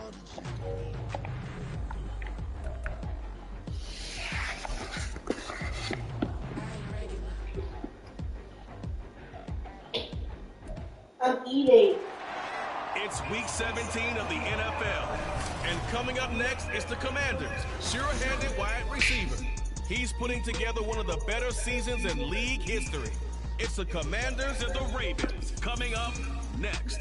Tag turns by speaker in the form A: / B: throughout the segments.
A: I'm eating.
B: It's week 17 of the NFL. And coming up next is the Commanders' sure-handed wide receiver. He's putting together one of the better seasons in league history. It's the Commanders and the Ravens coming up next.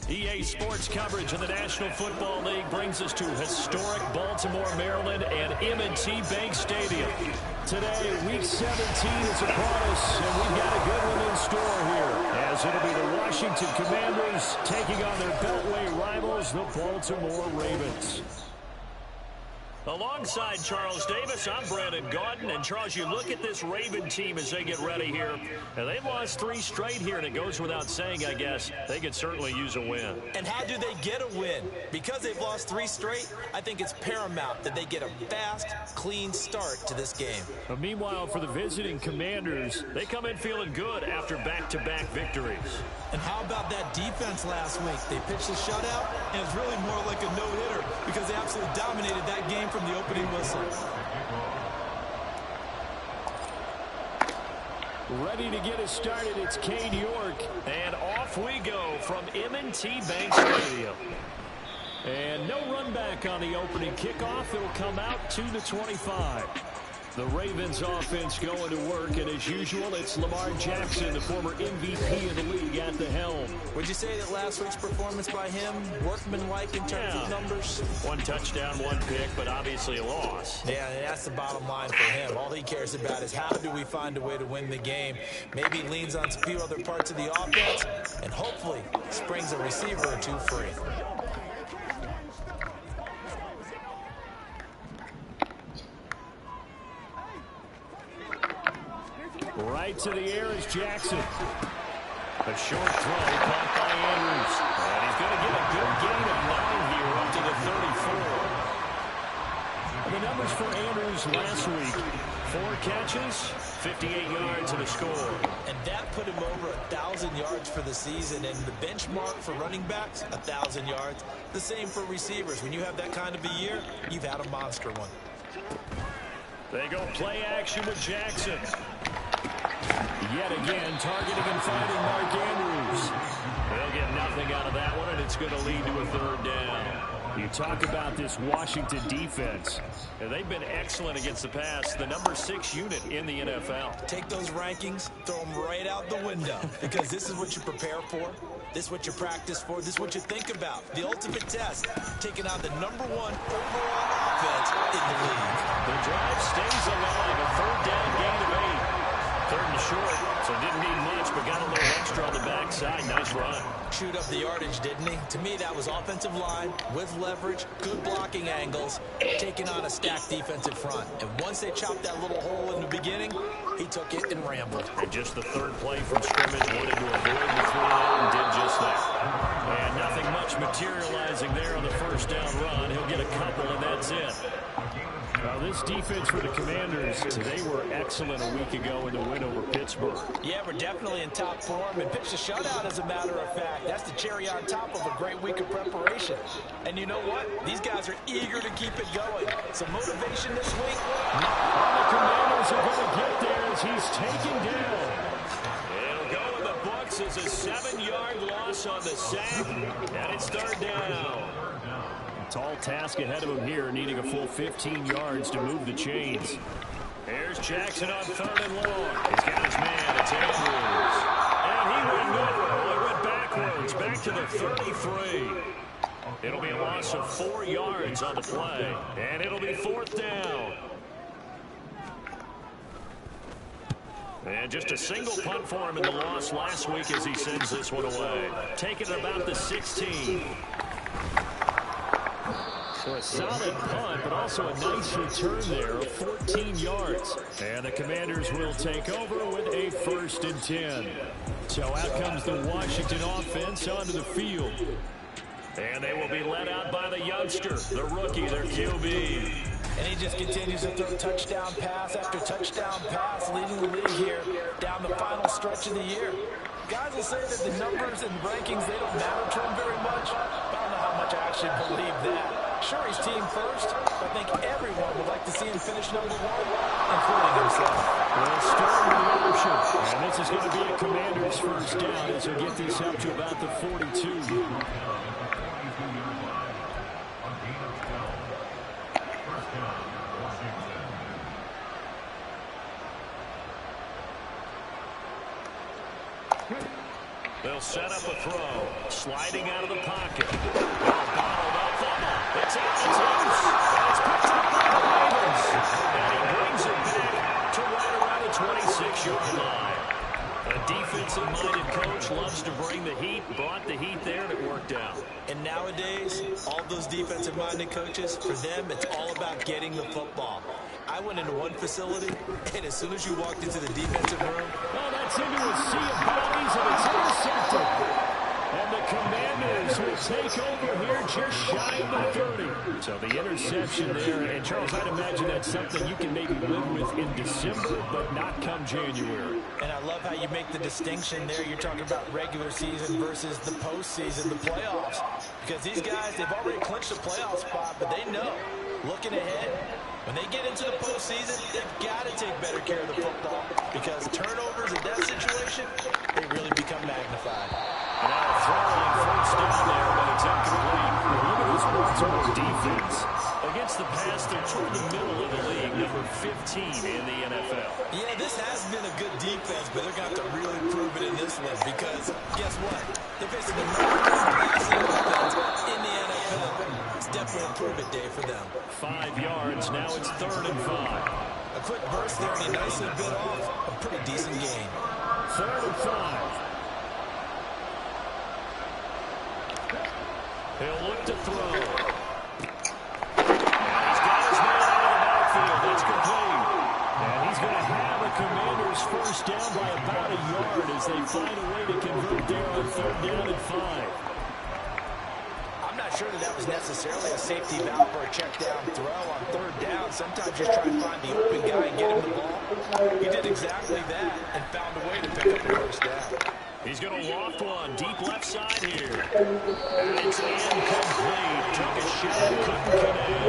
C: EA Sports coverage of the National Football League brings us to historic Baltimore, Maryland, and M&T Bank Stadium. Today, Week 17 is upon us, and we've got a good one in store here, as it'll be the Washington Commanders taking on their Beltway rivals, the Baltimore Ravens. Alongside Charles Davis, I'm Brandon Gaudin. And, Charles, you look at this Raven team as they get ready here. And they've lost 3 straight here, and it goes without saying, I guess, they could certainly use a win.
D: And how do they get a win? Because they've lost 3 straight, I think it's paramount that they get a fast, clean start to this game.
C: But meanwhile, for the visiting Commanders, they come in feeling good after back-to-back victories.
D: And how about that defense last week? They pitched a shutout, and it's really more like a no-hitter because they absolutely dominated that game from the opening whistle.
C: Ready to get us started, it's Cade York. And off we go from M&T Bank Stadium. And no run back on the opening kickoff. It'll come out to the 25. The Ravens offense going to work, and as usual, it's Lamar Jackson, the former MVP of the league, at the helm.
D: Would you say that last week's performance by him, workmanlike in terms of numbers?
C: 1 touchdown, 1 pick, but obviously a loss.
D: Yeah, that's the bottom line for him. All he cares about is how do we find a way to win the game. Maybe he leans on a few other parts of the offense, and hopefully springs a receiver or 2 free.
C: Right to the air is Jackson. A short throw caught by Andrews. And he's going to get a good gain of 9 here up to the 34. And the numbers for Andrews last week: 4 catches, 58 yards and a score.
D: And that put him over 1,000 yards for the season. And the benchmark for running backs, 1,000 yards. The same for receivers. When you have that kind of a year, you've had a monster one.
C: They go play action with Jackson. Yet again, targeting and finding Mark Andrews. They'll get nothing out of that one, and it's going to lead to a 3rd down. You talk about this Washington defense. And they've been excellent against the pass, the number 6 unit in the NFL.
D: Take those rankings, throw them right out the window, because this is what you prepare for. This is what you practice for. This is what you think about. The ultimate test, taking on the number 1 overall offense in the league.
C: The drive stays alive, a 3rd down gain of 8. 3rd and short, so didn't need much, but got a little extra on the backside. Nice run.
D: Chewed up the yardage, didn't he? To me, that was offensive line with leverage, good blocking angles, taking on a stacked defensive front. And once they chopped that little hole in the beginning, he took it and rambled.
C: And just the 3rd play from scrimmage, wanted to avoid the 3-and-out and did just that. And nothing much materializing there on the 1st down run. He'll get a couple, and that's it. Now, this defense for the Commanders, they were excellent a week ago in the win over Pittsburgh.
D: Yeah, we're definitely in top form and pitched a shutout, as a matter of fact. That's the cherry on top of a great week of preparation. And you know what? These guys are eager to keep it going. Some motivation this week.
C: The Commanders are going to get there as he's taken down. It'll go in the books as a 7-yard loss on the sack, and it's 3rd down. Tall task ahead of him here, needing a full 15 yards to move the chains. Here's Jackson on 3rd and long. He's got his man. It's Andrews. And he went nowhere. He went backwards, back to the 33. It'll be a loss of 4 yards on the play. And it'll be 4th down. And just a single punt for him in the loss last week as he sends this one away. Taking it about the 16. So a solid punt, but also a nice return there of 14 yards. And the Commanders will take over with a 1st and 10. So out comes the Washington offense onto the field. And they will be led out by the youngster, the rookie, their QB.
D: And he just continues to throw touchdown pass after touchdown pass, leading the league here down the final stretch of the year. Guys will say that the numbers and rankings, they don't matter to him very much. But I don't know how much I actually believe that. Sure, he's team first, but I think everyone would like to see him finish number one, including himself.
C: Well, strong leadership. And this is going to be a Commander's first down as we get this up to about the 42. They'll set up a throw. Sliding out of the pocket. Bottled up. It's out. It's loose. And it's picked up by the Ravens. And he brings it back to right around the 26-yard line. A defensive-minded coach loves to bring the heat. Brought the heat there, and it worked out.
D: And nowadays, all those defensive-minded coaches, for them, it's all about getting the football. I went into one facility, and as soon as you walked into the defensive room,
C: oh, that's into a sea of bodies, and it's intercepted. And the Commanders will take over here just shy of the 30. So the interception there, and Charles, I'd imagine that's something you can maybe live with in December, but not come January.
D: And I love how you make the distinction there. You're talking about regular season versus the postseason, the playoffs. Because these guys, they've already clinched a playoff spot, but they know, looking ahead, when they get into the postseason, they've got to take better care of the football because turnovers in that situation, they really become magnified.
C: Now throwing first down there, but it's incomplete. Look at this Baltimore defense. Against the pass, they're toward the middle of the league, number 15 in the NFL.
D: Yeah, this has been a good defense, but they're going to have to really prove it in this one because guess what? They're facing the number one passing offense in the NFL. It's definitely a prove-it day for them.
C: 5 yards, now it's 3rd and 5.
D: A quick burst there, and he nicely bit off a pretty decent gain.
C: 3rd and 5. He'll look to throw. And he's got his man out of the backfield. That's complete. And he's going to have a Commander's first down by about a yard as they find a way to convert there on 3rd down and 5.
D: I'm not sure that was necessarily a safety valve or a check down throw on 3rd down. Sometimes you try and find the open guy and get him the ball. He did exactly that and found a way to pick up the first down.
C: He's going to loft one deep left side here. And it's incomplete. Took a shot, couldn't connect.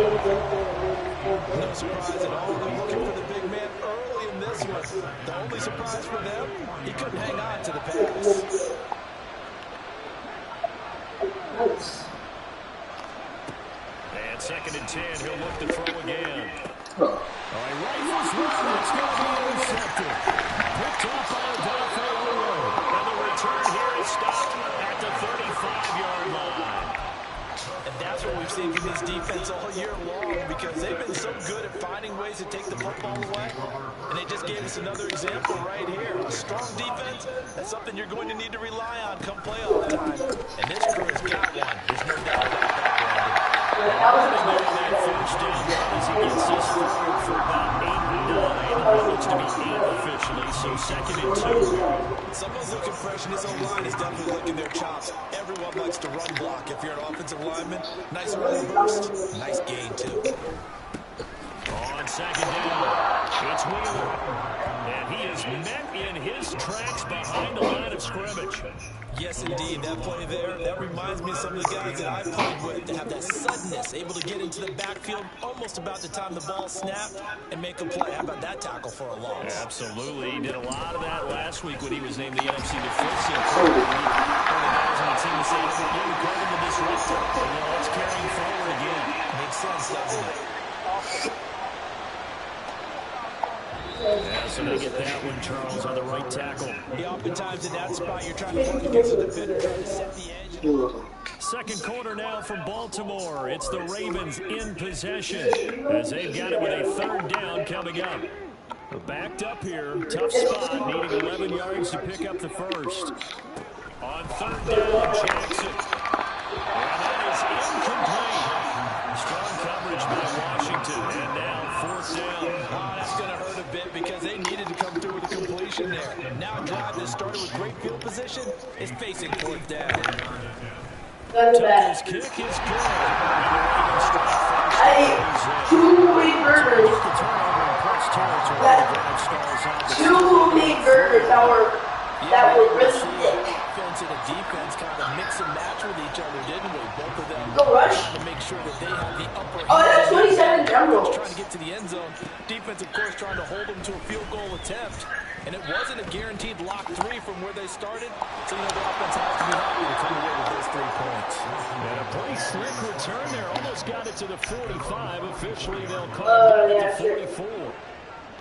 D: No surprise at all. They're looking for the big man early in this one. The only surprise for them, he couldn't hang on to the pass.
C: And 2nd and 10, he'll look to throw again. All right, rifles one. It's going to be intercepted. Picked up by Odafe Owusu. And the return here is stopped at the 35-yard line.
D: And that's what we've seen from this defense all year long because they've been so good at finding ways to take the football away. And they just gave us another example right here. A strong defense, that's something you're going to need to rely on come playoff time. And this crew has got one. There's no doubt about that, Brandon.
C: That first down as he gets this forward for about 8-9. It looks to be 8 officially, so 2nd and 2.
D: Someone's looking fresh, and this O-line is definitely licking their chops. Everyone likes to run block. If you're an offensive lineman, nice early burst. Nice gain, too.
C: On 2nd down, it's Wheeler. And he is met in his tracks behind the line of scrimmage.
D: Yes, indeed. That play there, that reminds me of some of the guys that I've played with to have that suddenness, able to get into the backfield almost about the time the ball snapped and make a play. How about that tackle for a loss?
C: Yeah, absolutely. He did a lot of that last week when he was named the NFC Defensive Player. One of the guys on the team was saying, yeah, we called him the disruptor. And now let's carry him forward again.
D: Makes sense, doesn't it?
C: Yeah, so they get that one, Charles, on the right tackle.
D: Yeah, oftentimes in that spot, you're trying to work against the defender, trying to set the edge.
C: Second quarter now from Baltimore. It's the Ravens in possession as they've got it with a 3rd down coming up. We're backed up here. Tough spot, needing 11 yards to pick up the first. On 3rd down, Jackson. And that is incomplete. Strong coverage by Washington. And now 4th down.
D: Oh, that's going to hurt a bit because they needed to come through with a completion there. Now a drive that started with great field position is facing 4th down.
C: Tucker's kick is good. And the Ravens strike first
A: I ate 2 big burgers. Two big burgers that were really thick.
D: Offense and a defense kind of mix and match with each other, didn't we? Both of them
A: Go rush.
D: to make sure that they have the upper hand.
A: Oh, that's 27 drum rolls.
D: Trying to get to the end zone. Defense, of course, trying to hold them to a field goal attempt. And it wasn't a guaranteed lock 3 from where they started. So, you know, the offense has to be happy to come away with those 3 points.
C: And a pretty slick return there. Almost got it to the 45. Officially, they'll call it down to the 44.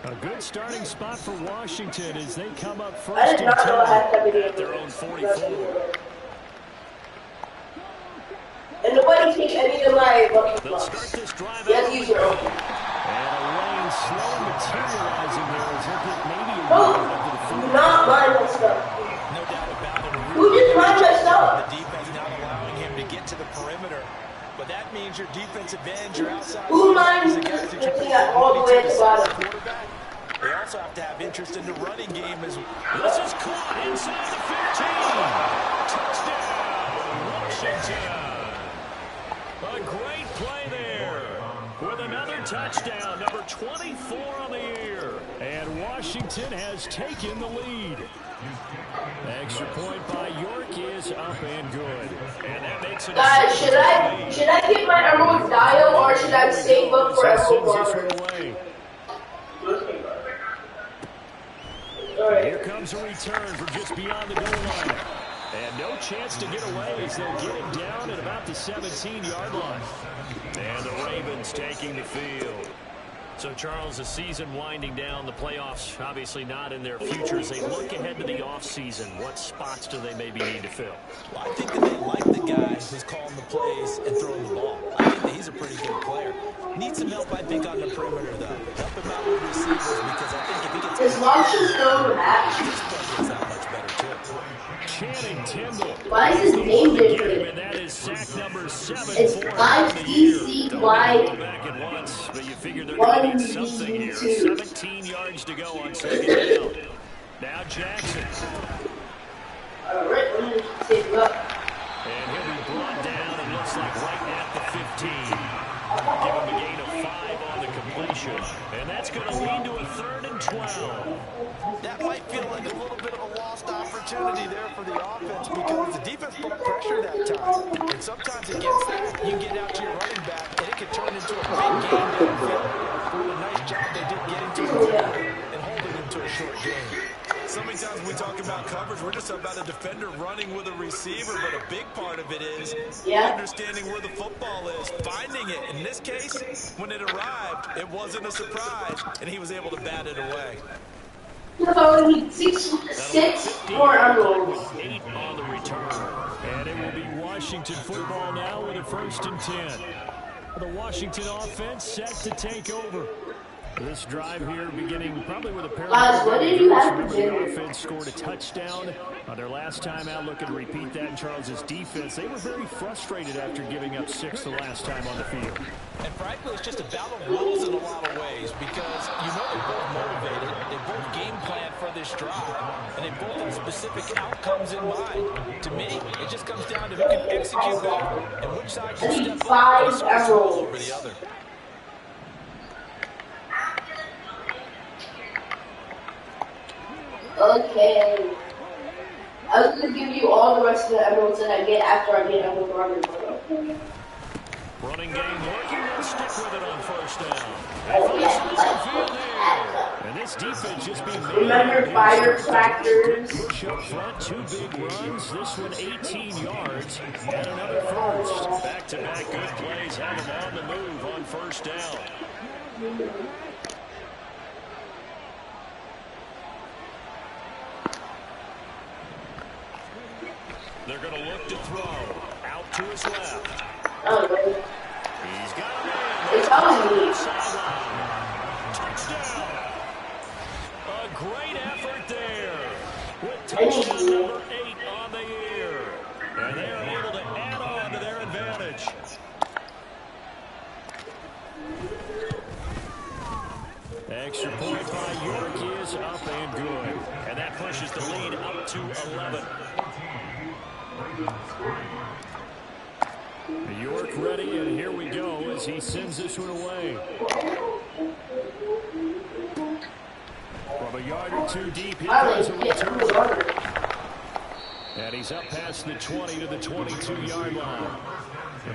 C: A good starting spot for Washington as they come up first
A: I did not know I had that video.
C: at their own 44.
A: And nobody take any of my lucky
C: They'll
A: blocks.
C: start this drive
A: Yes,
C: out.
A: use your own.
C: And a lane slow materializing there as they get maybe a
A: No,
C: yard up to the 40.
A: do not mind my stuff.
D: No doubt about it.
A: Who just mined my stuff?
D: The defense not allowing him to get to the perimeter. But that means your defensive end, your outside.
A: Who minds looking at all the way at the bottom?
D: Quarterback. They also have to have interest in the running game as well.
C: This is caught inside the 15. Touchdown, Washington. A great play there with another touchdown, number 24 on the year. And Washington has taken the lead. Extra point by York is up and good. And that makes it
A: Guys, should I get my Emerald Dial or should I save up for Emerald Barber?
C: Here comes a return from just beyond the goal line. And no chance to get away as they'll get it down at about the 17-yard line. And the Ravens taking the field. So, Charles, the season winding down, the playoffs obviously not in their future. As they look ahead to the offseason, what spots do they maybe need to fill?
D: Well, I think that they like the guy who's calling the plays and throwing the ball. I think that he's a pretty good player. Needs some help, I think, on the perimeter, though. Help him out with receivers because I think if he gets...
A: Is Marshall still in the match?
D: His play gets that much better, too.
C: Channing Tindall.
A: Why is his name different?
C: And that is sack number 7
A: It's
C: for him.
A: 5DCY.
C: Back at once, but you figure they're going to need something here. 17 yards to go on second down. Now Jackson.
A: Alright, let me just save you up.
C: And he'll be brought down, it looks like right at the 15. Give him a gain of 5 on the completion. And that's going to lead to a 3rd and 12.
D: That might feel like a little bit of a lost opportunity there for the offense because the defense put pressure that time. And sometimes against that, you get out to your running back, and it can turn into a big game downfield. What a nice job they did getting to him and holding him to a short game. So many times when we talk about coverage, we're just about a defender running with a receiver, but a big part of it is understanding where the football is, finding it. In this case, when it arrived, it wasn't a surprise, and he was able to bat it away.
A: So we need six more emeralds.
C: 8 on the return. And it will be Washington football now with a 1st and 10. The Washington offense set to take over. This drive here beginning probably with a pair of
A: what did you have to
C: the
A: do?
C: offense scored a touchdown on their last time out. Looking to repeat that in Charles's defense. They were very frustrated after giving up 6 the last time on the field.
D: And frankly, it's just a battle of wills in a lot of ways because you know they're both motivated, they both game plan for this drive, and they both have specific outcomes in mind. To me, it just comes down to who can execute better and which side can step up and switch over the other.
A: Okay. I was gonna give you all the rest of the emeralds that I get after I get Emerald Barber.
C: Running game working. Let's stick with it on 1st down.
A: Oh yeah,
C: And this defense just being
A: remember firecrackers?
C: push up front, 2 big runs. This one 18 yards and another 1st. Back-to-back good plays have them on the move on 1st down. They're going to look to throw out to his left.
A: Oh, really?
C: He's got him in.
A: It's always me.
C: Touchdown. A great effort there. With touchdown number 8 on the year. And they're able to add on to their advantage. Extra point by York is up and good. And that pushes the lead up to 11. York ready, and here we go as he sends this one away. From a yard or two deep, he goes a return. And he's up past the 20 to the 22-yard line.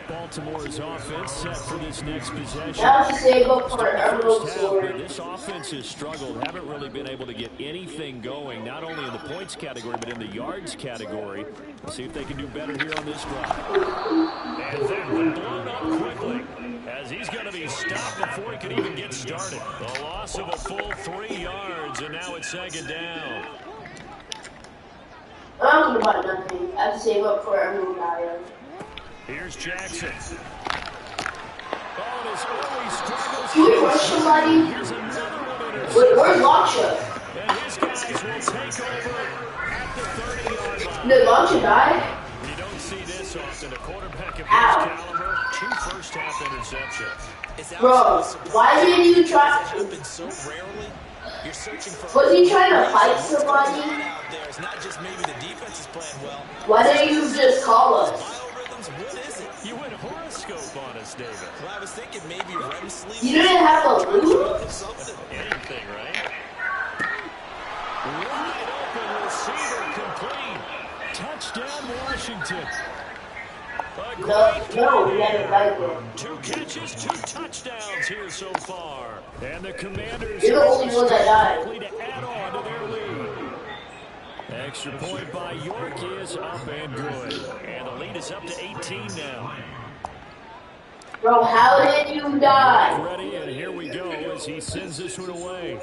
C: Baltimore's offense set for this next possession. This offense has struggled. Haven't really been able to get anything going, not only in the points category, but in the yards category. Let's see if they can do better here on this drive. And that one blown up quickly, as he's going to be stopped before he could even get started. A loss of a full 3 yards, and now it's second down.
A: I'm going to buy nothing. I have to save up for everyone now.
C: Here's Jackson. Oh, his early struggles.
A: Can you rush somebody? Where's Laksha?
C: And his guys will take over at the 30-yard line.
A: Did Laksha die?
C: You don't see this often. A quarterback of his caliber, 2 first-half interceptions.
A: Bro, why didn't you try?
D: So rarely. You're searching for
A: was he trying to fight somebody?
D: It's not just maybe the defense is playing well.
A: Why didn't you just call us?
D: What is it?
C: You went horoscope on us, David.
D: Well, I was thinking maybe REM sleep.
A: You didn't have to lose?
C: Anything, right? Wide open receiver complete. Touchdown, Washington.
A: No, we haven't got it.
C: 2 catches, 2 touchdowns here so far. And the Commanders
A: You're the only one that died.
C: to add on to their lead. Extra point by York is up and good. And the lead is up to 18 now.
A: Bro, how did you die?
C: Ready, and here we go as he sends this one away.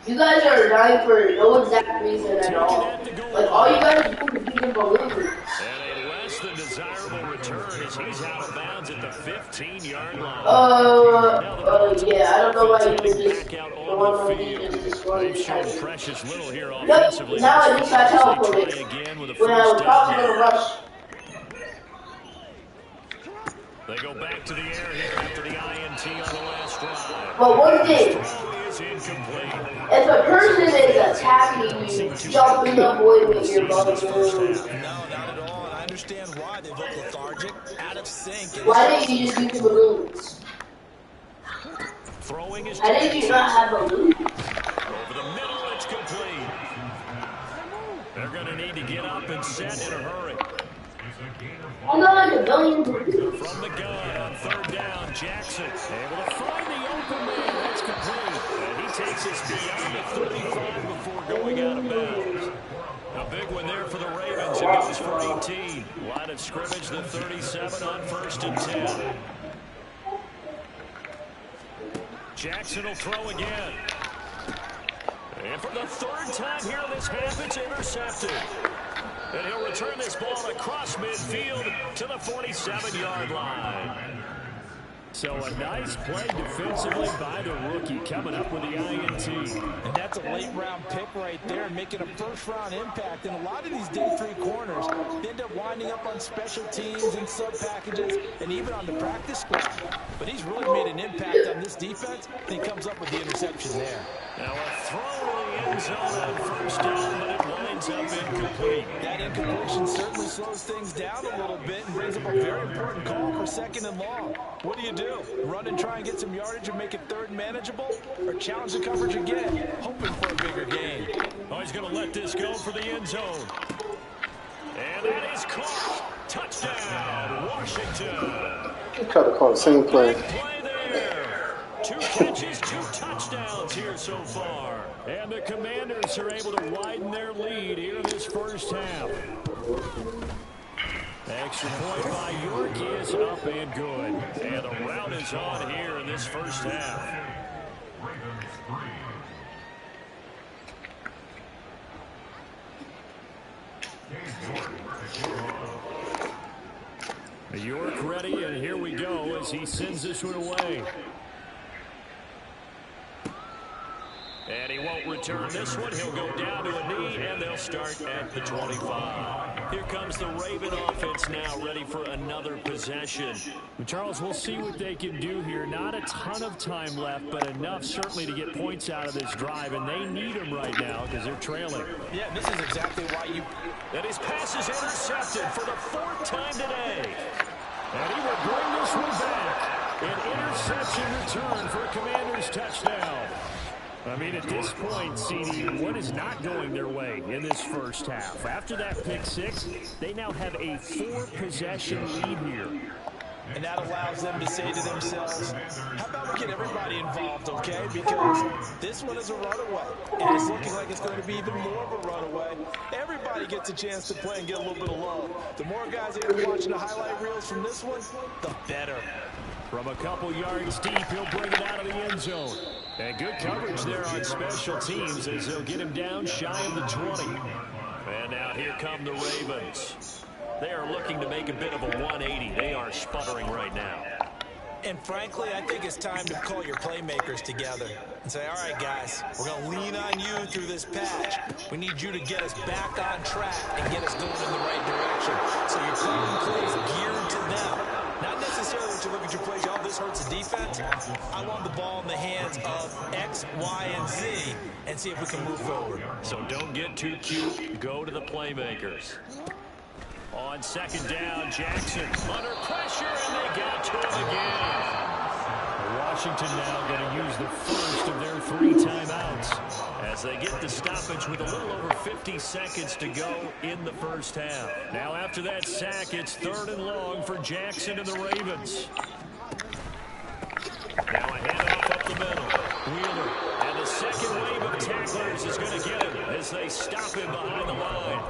A: You guys are dying for no exact reason at all. Like, all you guys do is beat the balloons.
C: And a less than desirable return as he's out of bounds at the 15-yard line.
A: Yeah, I don't know why you just
C: They've shown precious little here offensively.
A: Now I just got teleported.
C: Again with a
A: When I was probably going to rush.
C: They go back to the air here after the INT on the last drive.
A: But one thing,
C: Throw is incomplete.
A: if a person is attacking you, jump in the void with your balloons.
D: No, not at all. And I understand why they look lethargic, out of sync.
A: Why didn't you just use balloons?
C: Throwing is
A: Why did you not have balloons?
C: over the middle. It's complete. They're going to need to get up and set in a hurry.
A: I got like a billion balloons.
C: From the gun on 3rd down, Jackson able to find the open man. That's complete. And he takes us beyond the 35 before going out of bounds. A big one there for the Ravens. It goes for 18. Line of scrimmage, the 37 on 1st and 10. Jackson will throw again. And for the 3rd time here this half, it's intercepted. And he'll return this ball across midfield to the 47-yard line. So a nice play defensively by the rookie coming up with the INT.
D: And that's a late-round pick right there, making a first-round impact. And a lot of these day 3 corners end up winding up on special teams and sub-packages and even on the practice squad. But he's really made an impact on this defense, and he comes up with the interception there.
C: Now a throw to the end zone on 1st down, but it winds up incomplete.
D: That incompletion certainly slows things down a little bit and brings up a very important call for 2nd and long. What do you do? Run and try and get some yardage and make it 3rd manageable? Or challenge the coverage again, hoping for a bigger gain?
C: Oh, he's going to let this go for the end zone. And that is caught. Touchdown, Washington.
E: You try to call the same play.
C: Play there. 2 catches, 2 touchdowns here so far. And the Commanders are able to widen their lead here in this first half. Extra point by York is up and good. And the route is on here in this first half. York ready, and here we go as he sends this one away. And he won't return this one. He'll go down to a knee, and they'll start at the 25. Here comes the Raven offense now, ready for another possession. Charles, we'll see what they can do here. Not a ton of time left, but enough certainly to get points out of this drive, and they need them right now because they're trailing.
D: Yeah, this is exactly why you...
C: And his pass is intercepted for the 4th time today. And he will bring this one back. An interception return for a Commanders touchdown. I mean, at this point, CD, what is not going their way in this first half? After that pick six, they now have a 4-possession lead here.
D: And that allows them to say to themselves, how about we get everybody involved, okay? Because this one is a runaway. And it's looking like it's going to be even more of a runaway. Everybody gets a chance to play and get a little bit of love. The more guys that are watching the highlight reels from this one, the better.
C: From a couple yards deep, he'll bring it out of the end zone. And good coverage there on special teams as they'll get him down shy of the 20. And now here come the Ravens. They are looking to make a bit of a 180. They are sputtering right now.
D: And frankly, I think it's time to call your playmakers together and say, all right, guys, we're going to lean on you through this patch. We need you to get us back on track and get us going in the right direction. So you're calling plays geared to them. Not necessarily that you look at your plays, oh, this hurts the defense. I want the ball in the hands of X, Y, and Z and see if we can move forward.
C: So don't get too cute. Go to the playmakers. On second down, Jackson under pressure, and they got to him again. Washington now going to use the first of their 3 timeouts as they get the stoppage with a little over 50 seconds to go in the first half. Now after that sack, it's 3rd and long for Jackson and the Ravens. Now a handoff up the middle. Wheeler, and the second wave of tacklers is going to get him as they stop him behind the line.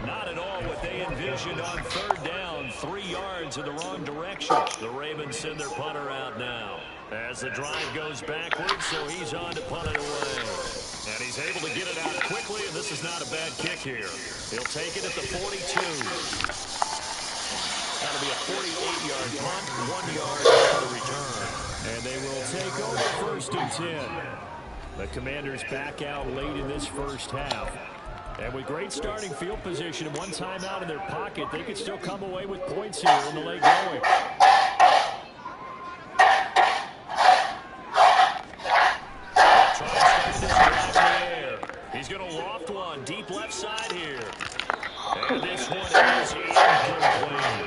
C: Not at all what they envisioned on 3rd down. 3 yards in the wrong direction. The Ravens send their punter out now as the drive goes backwards, so he's on to punt it away. And he's able to get it out quickly, and this is not a bad kick here. He'll take it at the 42. That'll be a 48-yard punt, 1 yard for the return. And they will take over 1st and 10. The Commanders back out late in this first half. And with great starting field position and 1 timeout in their pocket, they could still come away with points here in the late going. He's going to loft one deep left side here. And this one is incomplete.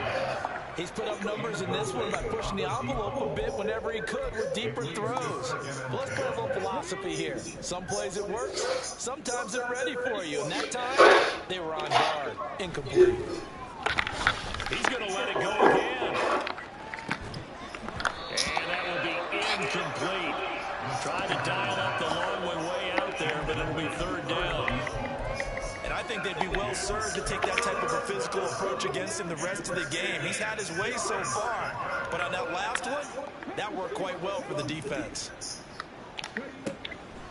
D: He's put up numbers in this one by pushing the envelope a bit whenever he could with deeper throws. But let's put a little philosophy here. Some plays it works, sometimes they're ready for you. And that time, they were on guard. Incomplete.
C: He's going to let it go again. And that will be incomplete. Tried to dial up the long way out there, but it'll be 3rd down.
D: And I think they'd be well served to take that type of a physical approach against him the rest of the game. He's had his way so far, but on that last one, that worked quite well for the defense.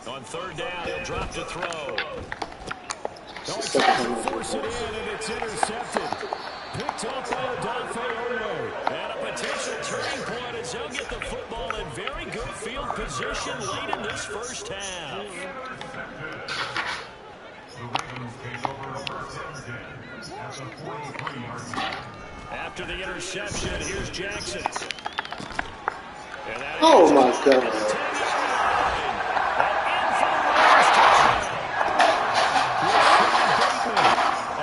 C: On 3rd down, he'll drop to throw. Don't try to force it in, and it's intercepted. Picked up by Odafe Oweh. And a potential turning point as they'll get the football in very good field position late in this first half. After the interception, here's Jackson.
E: Oh my God.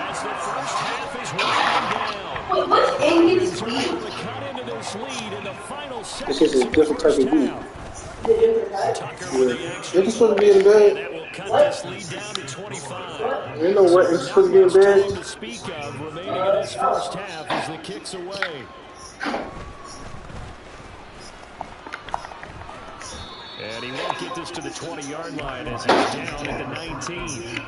C: As the first half is winding down.
A: What's in his
C: Cut
A: lead?
C: into this lead in the final
E: This is a different type of beat.
C: Tucker with the action.
E: It's supposed to be in
C: And
E: bed.
C: that will cut this lead down to 25.
E: You know what? It's supposed to be in bed.
C: To speak of remaining in this first half as the kicks away. And he won't get this to the 20-yard line as he's down at the 19.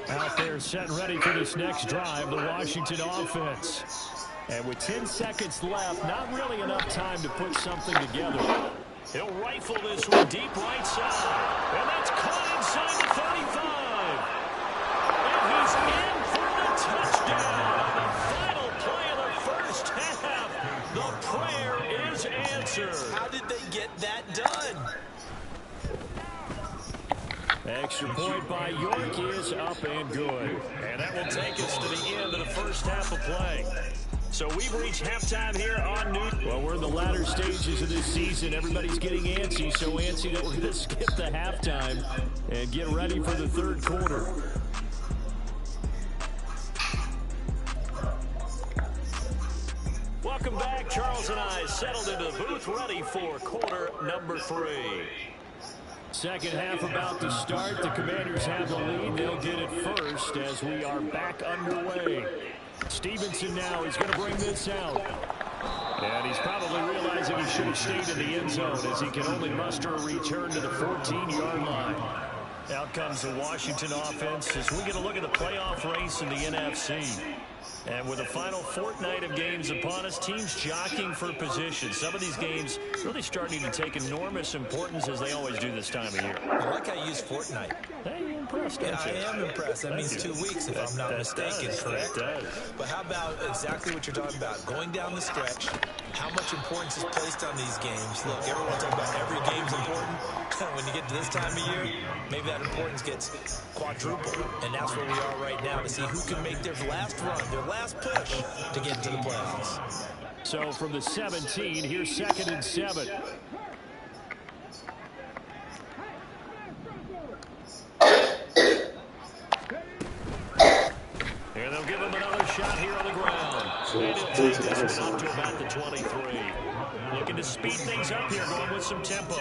C: Out there set and ready for this next drive, the Washington offense. And with 10 seconds left, not really enough time to put something together. He'll rifle this one deep right side. And that's caught inside the 35. And he's in for the touchdown. Final play of the first half. The prayer is answered.
D: How did they get that done?
C: Extra point by York is up and good. And that will take us to the end of the first half of play. So we've reached halftime here on New. Well, we're in the latter stages of this season. Everybody's getting antsy, so antsy that we're going to skip the halftime and get ready for the third quarter. Welcome back. Charles and I settled into the booth, ready for quarter number 3. Second half about to start. The Commanders have the lead. They'll get it first as we are back underway. Stevenson now, he's going to bring this out. And he's probably realizing he should have stayed in the end zone as he can only muster a return to the 14-yard line. Out comes the Washington offense as we get a look at the playoff race in the NFC. And with the final fortnight of games upon us, teams jockeying for position. Some of these games really starting to take enormous importance as they always do this time of year.
D: I like how you use fortnight.
C: Hey, you're impressed, aren't you?
D: I am impressed. That means 2 weeks if I'm not mistaken, correct?
C: That does.
D: But how about exactly what you're talking about? Going down the stretch, how much importance is placed on these games? Look, everyone talks about every game's important. When you get to this time of year, maybe that importance gets quadrupled. And that's where we are right now to see who can make their last run, their last push to get into the playoffs.
C: So from the 17, here's 2nd and 7. And they'll give him another shot here on the ground. And he'll take this one up to about the 23. Looking to speed things up here, going with some tempo.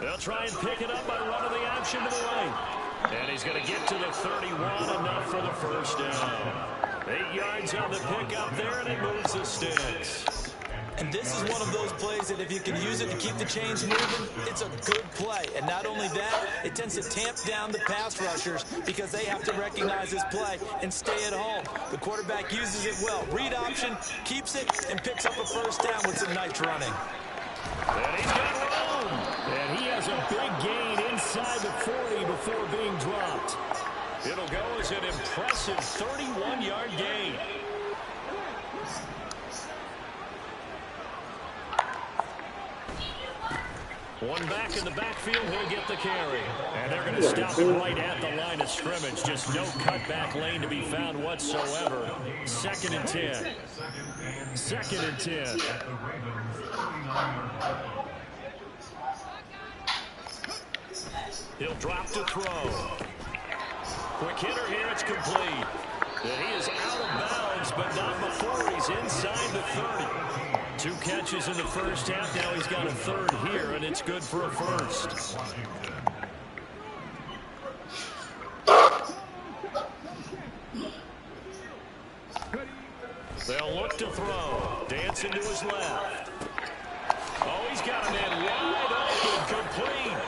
C: They'll try and pick it up by running the action to the right. And he's going to get to the 31, enough for the first down. 8 yards on the pickup there, and it moves the sticks.
D: And this is one of those plays that if you can use it to keep the chains moving, it's a good play. And not only that, it tends to tamp down the pass rushers because they have to recognize this play and stay at home. The quarterback uses it well. Read option, keeps it, and picks up a first down with some nice running.
C: And he's got room. And he has a big gain inside the 40 before being dropped. It'll go as an impressive 31-yard gain. One back in the backfield, he'll get the carry. And they're going to stop right at the line of scrimmage. Just no cutback lane to be found whatsoever. 2nd and 10. 2nd and 10. He'll drop to throw. Quick hitter here, it's complete. And he is out of bounds, but not before he's inside the 30. 2 catches in the first half. Now he's got a third here, and it's good for a first. They'll look to throw. Dancing to his left. Oh, he's got a man wide open, complete.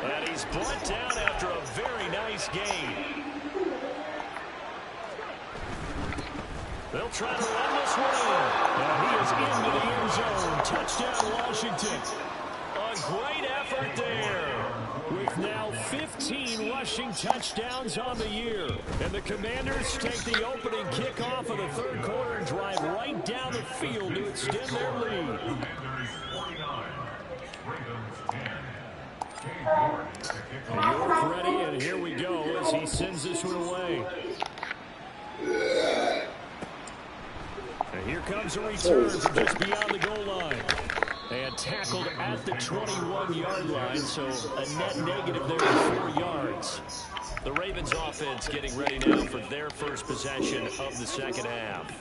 C: And he's brought down after a very nice gain. They'll try to run this one in. And he is into the end zone. Touchdown, Washington. A great effort there. With now 15 rushing touchdowns on the year. And the Commanders take the opening kickoff of the third quarter and drive right down the field to extend their lead. York ready, and here we go as he sends this one away. And here comes a return from just beyond the goal line. And tackled at the 21-yard line, so a net negative there of 4 yards. The Ravens offense getting ready now for their first possession of the second half.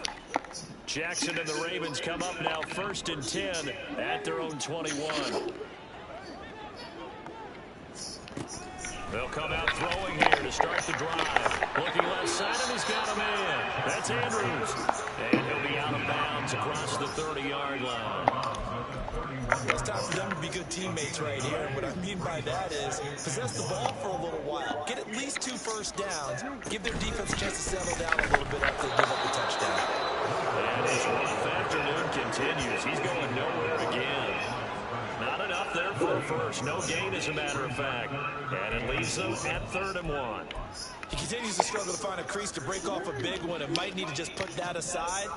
C: Jackson and the Ravens come up now 1st and 10 at their own 21. They'll come out throwing here to start the drive. Looking left side, and he's got a man. That's Andrews. And he'll be out of bounds across the 30-yard line.
D: It's time for them to be good teammates right here. And what I mean by that is possess the ball for a little while. Get at least 2 first downs. Give their defense a chance to settle down a little bit after they give up the touchdown.
C: And his rough afternoon continues. He's going nowhere again. Not enough there for a first. No gain, as a matter of fact. And it leaves them at 3rd and 1.
D: He continues to struggle to find a crease to break off a big one and might need to just put that aside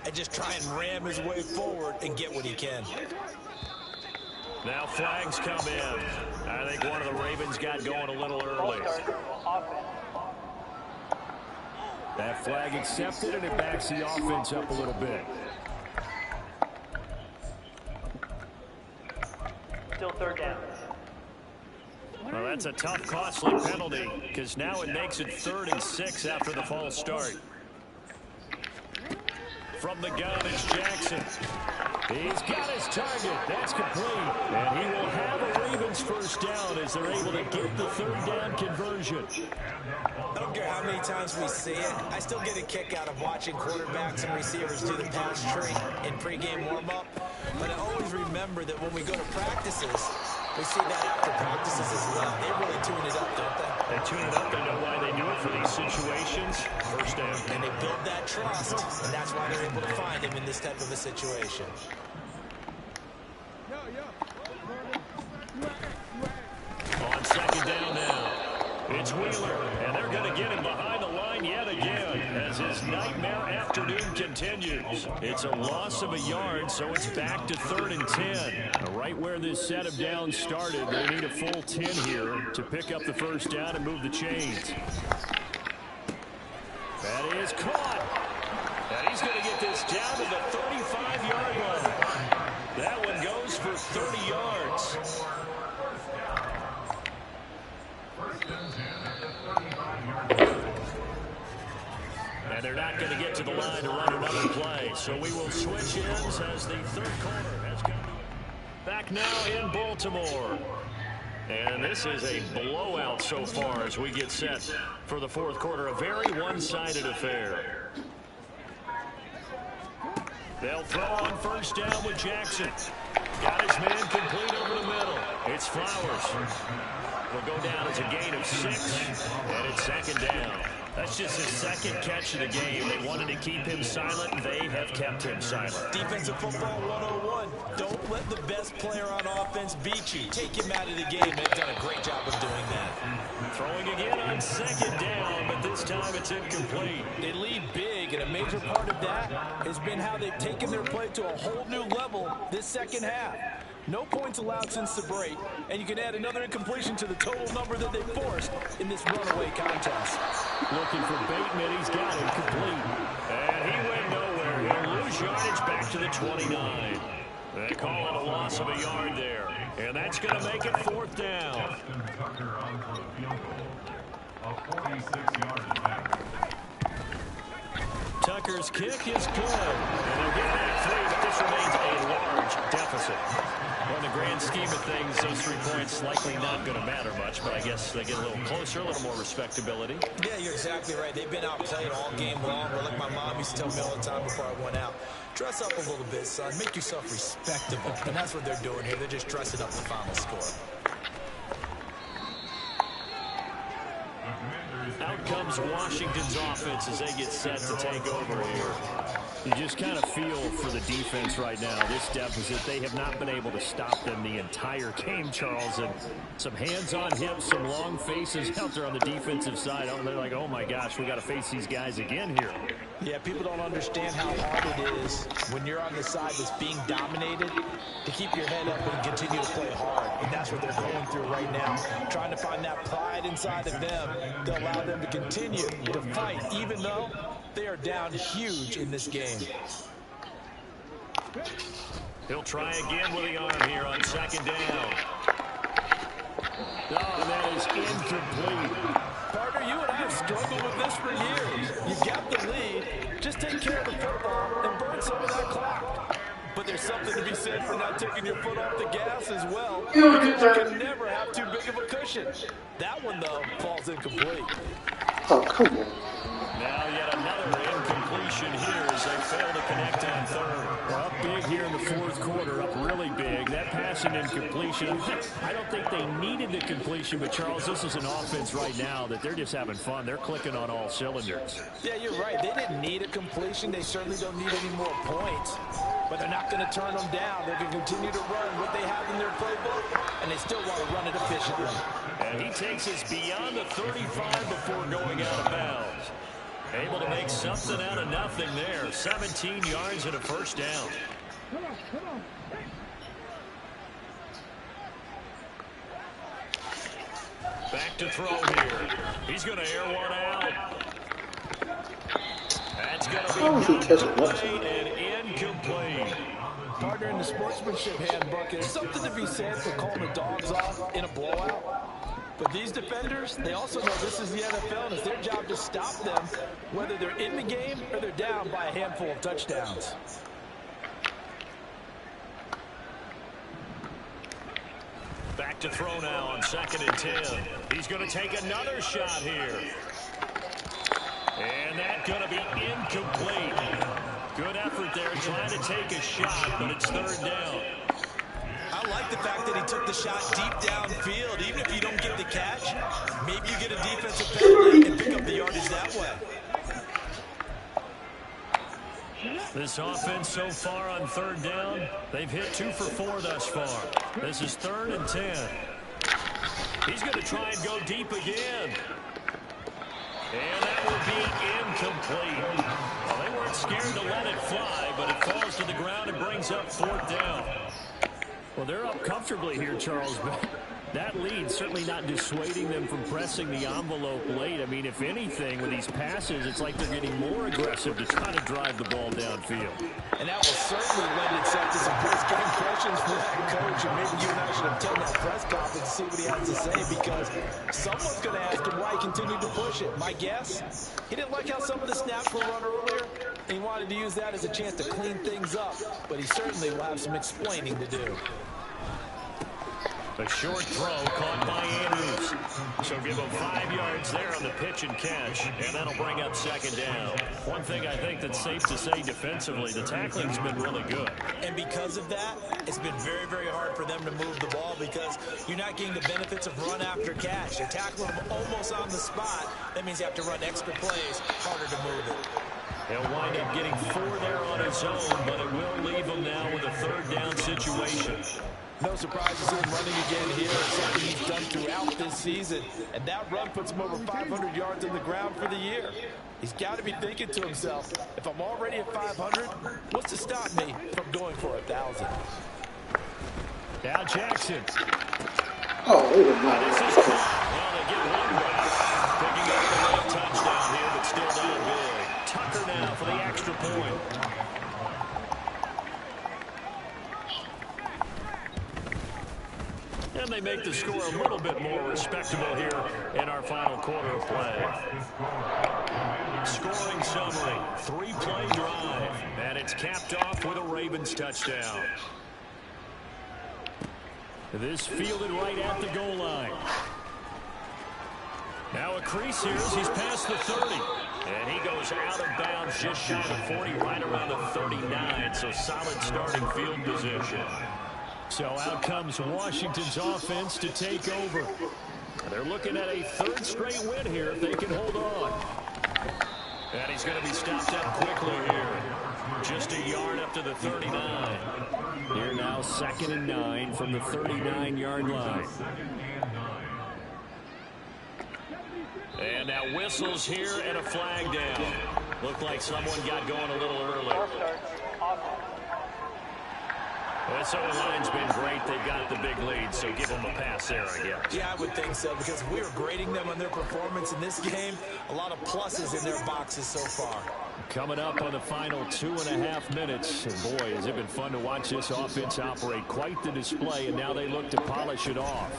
D: and just try and ram his way forward and get what he can.
C: Now flags come in. I think one of the Ravens got going a little early. That flag accepted, and it backs the offense up a little bit.
F: Still third down.
C: Well, that's a tough, costly penalty because now it makes it 3rd and 6 after the false start. From the gun, it's Jackson. He's got his target. That's complete. And he will have a Ravens first down as they're able to get the 3rd down conversion.
D: I don't care how many times we see it. I still get a kick out of watching quarterbacks and receivers do the pass tree in pregame warm-up. But I always remember that when we go to practices, we see that after practices as well. They really tune it up, don't they?
C: They tune it up. They know why they do it for these situations. First down.
D: And they build that trust, and that's why they're able to find him in this type of a situation.
C: On 2nd down now, it's Wheeler, and they're going to get him behind the line yet again as his nightmare afternoon continues. It's a loss of a yard, so it's back to 3rd and 10. Right where this set of downs started, they need a full 10 here to pick up the first down and move the chains. That is caught. And he's going to get this down to the 35-yard line. That one goes for 30 yards. And they're not going to get to the line to run another play. So we will switch ends as the 3rd quarter has come. Back now in Baltimore. And this is a blowout so far as we get set for the 4th quarter. A very one-sided affair. They'll throw on first down with Jackson. Got his man complete over the middle. It's Flowers. Will go down as a gain of 6, and it's 2nd down. That's just his 2nd catch of the game. They wanted to keep him silent. They have kept him silent.
D: Defensive football 101. Don't let the best player on offense beat you. Take him out of the game. They've done a great job of doing that.
C: Throwing again on 2nd down, but this time it's incomplete.
D: They lead big, and a major part of that has been how they've taken their play to a whole new level this 2nd half. No points allowed since the break, and you can add another incompletion to the total number that they forced in this runaway contest.
C: Looking for Bateman, he's got him complete. And he went nowhere. He'll lose yardage back to the 29. They call it a loss of a yard there. And that's going to make it 4th down. Tucker's kick is good. And they'll get back 3, but this remains a large deficit. Well, in the grand scheme of things, those 3 points likely not going to matter much, but I guess they get a little closer, a little more respectability.
D: Yeah, you're exactly right. They've been outplayed all game long. But like my mom used to tell me all the time before I went out, dress up a little bit, son. Make yourself respectable. And that's what they're doing here. They're just dressing up the final score.
C: Out comes Washington's offense as they get set to take over here. You just kind of feel for the defense right now, this deficit. They have not been able to stop them the entire game, Charles. And some hands on hips, some long faces out there on the defensive side. They're like, oh, my gosh, we got to face these guys again here.
D: Yeah, people don't understand how hard it is when you're on the side that's being dominated to keep your head up and continue to play hard. And that's what they're going through right now, trying to find that pride inside of them to allow them to continue to fight, even though they are down huge in this game.
C: He'll try again with the arm here on 2nd down. Oh, and that is incomplete.
D: Partner, you and I have struggled with this for years. You've got the lead. Just take care of the football and burn some of that clock. But there's something to be said for not taking your foot off the gas as well. Because you can never have too big of a cushion. That one, though, falls incomplete.
E: Oh, come on.
C: Now yet another incompletion here as they fail to connect on 3rd. Well, up big here in the 4th quarter, up really big. That passing incompletion, I don't think they needed the completion, but Charles, this is an offense right now that they're just having fun. They're clicking on all cylinders.
D: Yeah, you're right. They didn't need a completion. They certainly don't need any more points. But they're not going to turn them down. They're going to continue to run what they have in their playbook, and they still want to run it efficiently.
C: And he takes us beyond the 35 before going out of bounds. Able to make something out of nothing there. 17 yards and a first down. Back to throw here. He's going to air one out. That's going to be
E: How is he catching
C: knocked
E: that?
C: away and incomplete.
D: Partner, in the sportsmanship handbook, there's something to be said for calling the dogs off in a blowout. But these defenders, they also know this is the NFL, and it's their job to stop them, whether they're in the game or they're down by a handful of touchdowns.
C: Back to throw now on 2nd and 10. He's going to take another shot here. And that's going to be incomplete. Good effort there trying to take a shot, but it's 3rd down.
D: I like the fact that he took the shot deep downfield. Even if you don't get the catch, maybe you get a defensive penalty and pick up the yardage that way.
C: This offense so far on 3rd down, they've hit 2 for 4 thus far. This is 3rd and 10. He's going to try and go deep again. And that will be incomplete. Well, they weren't scared to let it fly, but it falls to the ground and brings up 4th down. Well, they're up comfortably here, Charles, but that lead certainly not dissuading them from pressing the envelope late. I mean, if anything, with these passes, it's like they're getting more aggressive to try to drive the ball downfield.
D: And that will certainly lend itself to some post-game questions for that coach. And maybe you and I should have attended that press conference to see what he has to say, because someone's going to ask him why he continued to push it. My guess, he didn't like how some of the snaps were run earlier, and he wanted to use that as a chance to clean things up. But he certainly will have some explaining to do.
C: A short throw caught by Andrews. So give him 5 yards there on the pitch and catch, and that'll bring up 2nd down. One thing I think that's safe to say defensively, the tackling's been really good.
D: And because of that, it's been very, very hard for them to move the ball, because you're not getting the benefits of run after catch. They're tackling them almost on the spot. That means you have to run extra plays, harder to move it.
C: He'll wind up getting 4 there on his own, but it will leave him now with a 3rd down situation.
D: No surprises him running again here. It's something he's done throughout this season. And that run puts him over 500 yards on the ground for the year. He's got to be thinking to himself, if I'm already at 500, what's to stop me from going for 1,000?
C: Now Jackson.
E: Oh, they were not.
C: This is well, they get one back. Picking up the late touchdown here, but still down big. Tucker now for the extra point. And they make the score a little bit more respectable here in our final quarter of play. Scoring summary, 3-play drive, and it's capped off with a Ravens touchdown. This fielded right at the goal line. Now a crease here as he's past the 30. And he goes out of bounds just shy of 40, right around the 39. So solid starting field position. So out comes Washington's offense to take over. They're looking at a 3rd straight win here if they can hold on. And he's going to be stopped up quickly here. Just a yard up to the 39. Here now 2nd and 9 from the 39-yard line. And now whistles here and a flag down. Looked like someone got going a little early. This O-line's been great. They've got the big lead, so give them a pass there, I guess.
D: Yeah, I would think so, because we are grading them on their performance in this game. A lot of pluses in their boxes so far.
C: Coming up on the final 2.5 minutes. And boy, has it been fun to watch this offense operate. Quite the display, and now they look to polish it off.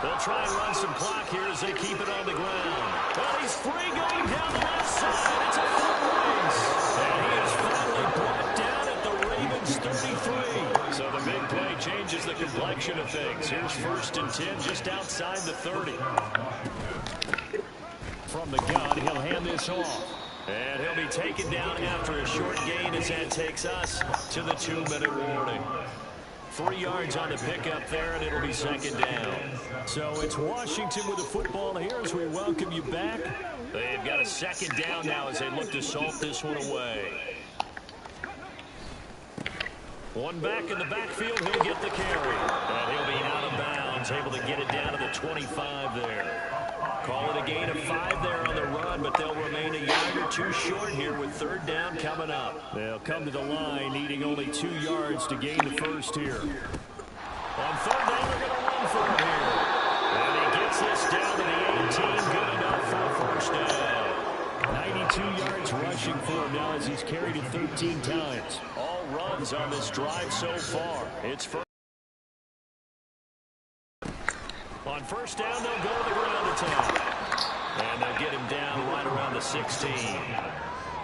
C: They'll try and run some clock here as they keep it on the ground. Well, he's free going down the left side. It's a foot race. And he is finally brought down at the Ravens 33. So the big play changes the complexion of things. Here's 1st and 10 just outside the 30. From the gun, he'll hand this off. And he'll be taken down after a short gain as that takes us to the 2-minute warning. 3 yards on the pickup there, and it'll be 2nd down. So it's Washington with the football here as we welcome you back. They've got a 2nd down now as they look to salt this one away. One back in the backfield, he'll get the carry. And he'll be out of bounds, able to get it down to the 25 there. Call it a gain of 5 there on the run, but they'll remain a yard or 2 short here with 3rd down coming up. They'll come to the line needing only 2 yards to gain the first here. On 3rd down, they're going to run for it here. And he gets 17, good enough for a first down. 92 yards rushing for him now as he's carried it 13 times. All runs on this drive so far. It's first. On first down, they'll go to the ground attack. And they'll get him down right around the 16.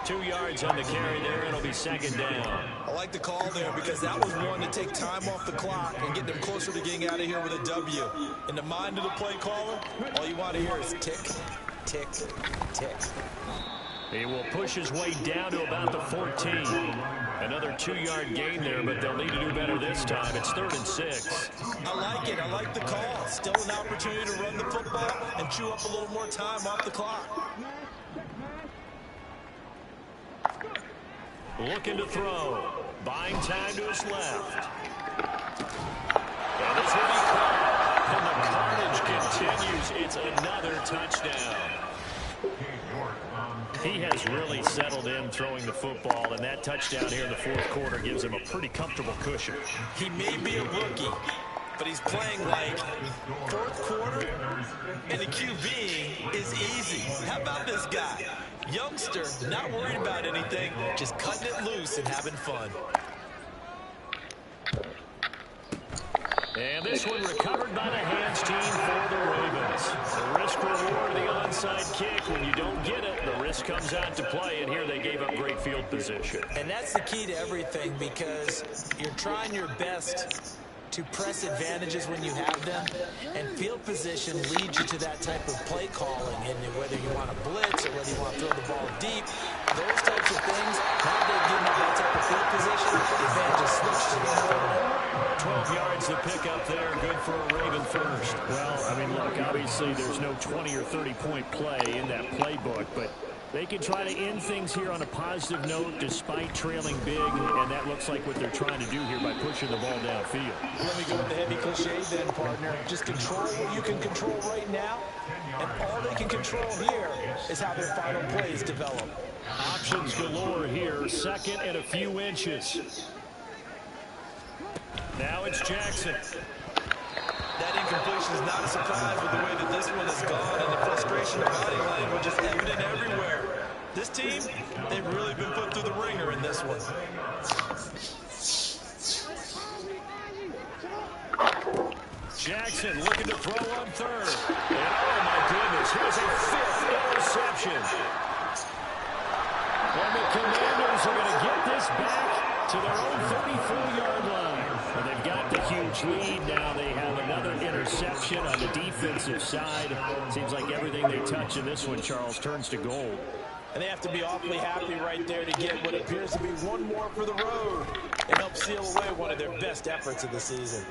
C: 2 yards on the carry there, and it'll be second down.
D: I like the call there because that was one to take time off the clock and get them closer to getting out of here with a W. In the mind of the play caller, all you want to hear is tick, tick, tick.
C: He will push his way down to about the 14. Another 2-yard gain there, but they'll need to do better this time. It's 3rd and 6.
D: I like it. I like the call. Still an opportunity to run the football and chew up a little more time off the clock.
C: Looking to throw. Buying time to his left. And this will be caught. And the carnage continues. It's another touchdown. He has really settled in throwing the football, and that touchdown here in the 4th quarter gives him a pretty comfortable cushion.
D: He may be a rookie, but he's playing like 4th quarter, and the QB is easy. How about this guy? Youngster, not worried about anything, just cutting it loose and having fun.
C: And this one recovered by the hands team for the Ravens. The risk reward of the onside kick. When you don't get it, the risk comes out to play, and here they gave up great field position.
D: And that's the key to everything, because you're trying your best to press advantages when you have them, and field position leads you to that type of play calling. And whether you want to blitz or whether you want to throw the ball deep, those types of things, now they're giving up that type of field position, the advantage is switched to the opponent.
C: 12 yards to pick up there, good for a Raven first. Well, I mean, look, obviously there's no 20 or 30-point play in that playbook, but they can try to end things here on a positive note despite trailing big, and that looks like what they're trying to do here by pushing the ball downfield.
D: Let me go with the heavy cliche then, partner. Just control what you can control right now, and all they can control here is how their final plays develop.
C: Options galore here, 2nd and a few inches. Now it's Jackson.
D: That incompletion is not a surprise with the way that this one has gone, and the frustration of body language is evident everywhere. This team, they've really been put through the ringer in this one.
C: Jackson looking to throw on 3rd. And oh my goodness, here's a 5th interception. And the Commanders are going to get this back to their own 34-yard line. And they've got the huge lead. Now they have another interception on the defensive side. Seems like everything they touch in this one, Charles, turns to gold.
D: And they have to be awfully happy right there to get what appears to be one more for the road and help seal away one of their best efforts of the season.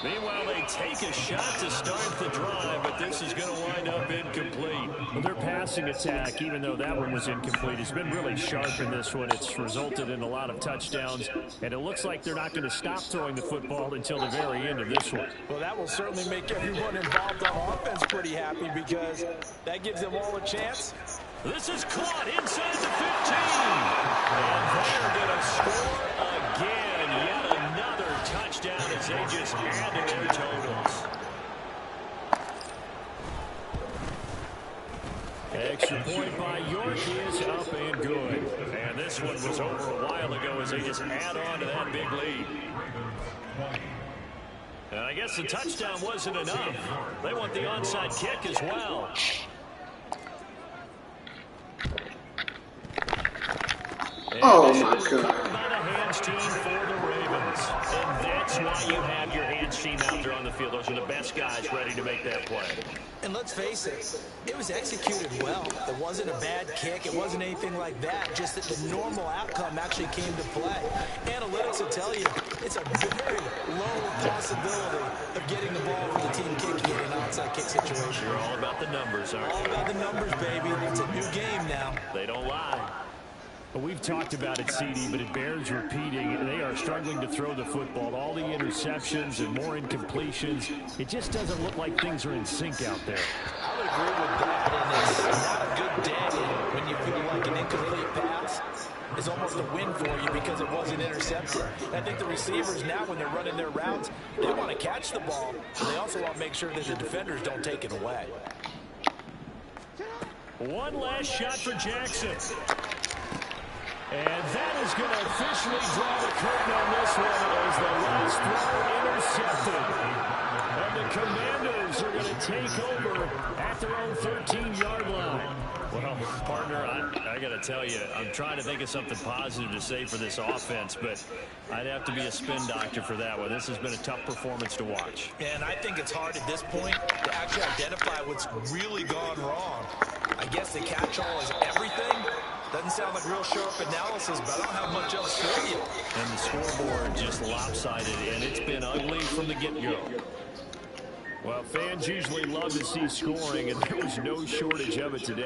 C: Meanwhile, they take a shot to start the drive, but this is going to wind up incomplete. Well, their passing attack, even though that one was incomplete, has been really sharp in this one. It's resulted in a lot of touchdowns, and it looks like they're not going to stop throwing the football until the very end of this one.
D: Well, that will certainly make everyone involved on offense pretty happy, because that gives them all a chance.
C: This is caught inside the 15. And they're going to score again. Yet another touchdown as they just add to their totals. Extra point by York is up and good. And this one was over a while ago as they just add on to that big lead. And I guess the touchdown wasn't enough. They want the onside kick as well.
E: Oh my God.
C: Team for the Ravens. And that's why you have your hands team out there on the field. Those are the best guys ready to make that play.
D: And let's face it was executed well. It wasn't a bad kick. It wasn't anything like that. Just that the normal outcome actually came to play. Analytics will tell you it's a very low possibility of getting the ball for the team kicking in an onside kick situation.
C: You're all about the numbers, aren't you?
D: All about the numbers, baby. It's a new game now.
C: They don't lie. Well, we've talked about it, CD, but it bears repeating. They are struggling to throw the football. All the interceptions and more incompletions. It just doesn't look like things are in sync out there.
D: I would agree with that. And it's not a good day when you feel like an incomplete pass. is almost a win for you because it wasn't intercepted. And I think the receivers now, when they're running their routes, they want to catch the ball, but they also want to make sure that the defenders don't take it away.
C: One last shot for Jackson. And that is going to officially draw the curtain on this one as the last throw intercepted. And the Commanders are going to take over at their own 13-yard line. Well, partner, I got to tell you, I'm trying to think of something positive to say for this offense, but I'd have to be a spin doctor for that one. This has been a tough performance to watch.
D: And I think it's hard at this point to actually identify what's really gone wrong. I guess the catch-all is everything. Doesn't sound like real sharp analysis, but I don't have much else for you.
C: And the scoreboard just lopsided, and it's been ugly from the get-go. Well, fans usually love to see scoring, and there was no shortage of it today.